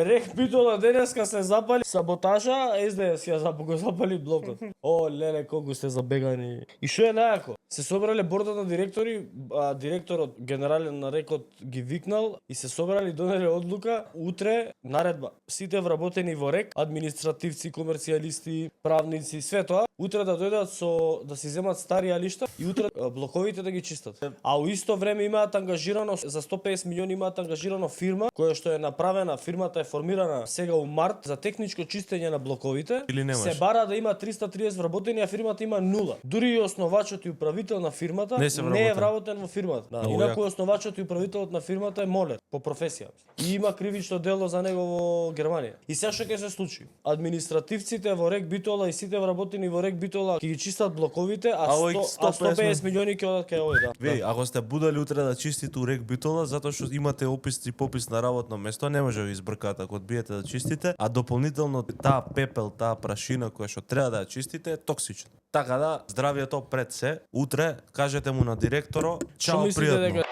Рек Битола денеска се запали саботажа, СДС ја го запали блокот. О, леле, колку сте забегани. И што е најако? Се собрале бордот на директори, директорот, генерален на рекот ги викнал и се собрали, донеле одлука, утре наредба. Сите вработени во рек, административци, комерцијалисти, правници, све тоа, утре да дојдат да си земат стари алишта и утре блоковите да ги чистат. А у исто време имаат ангажирано за 150 милиони имаат ангажирано фирма која што е направена, фирмата е формирана сега у март за техничко чистење на блоковите. Се бара да има 330 вработени, а фирмата има 0. Дури и основачот и управител на фирмата не е вработен во фирмата. Да, инаку основачот и управителот на фирмата е молер по професија. И има кривично дело за него во Германија. И сега што ќе се случи? Административците во рек Битола и сите вработени во рек Битола ќе ги чистат блоковите, а 150 милиони ќе одат кај овој, да. Веј, ако сте будали утре да чистите у рек Битола, затоа што имате опис и попис на работно место, не може да ви избркаат ако одбиете да чистите, а дополнително таа пепел, таа прашина која што треба да ја чистите е токсична. Така да, здравието пред се. Утре кажете му на директоро, чао, пријатно.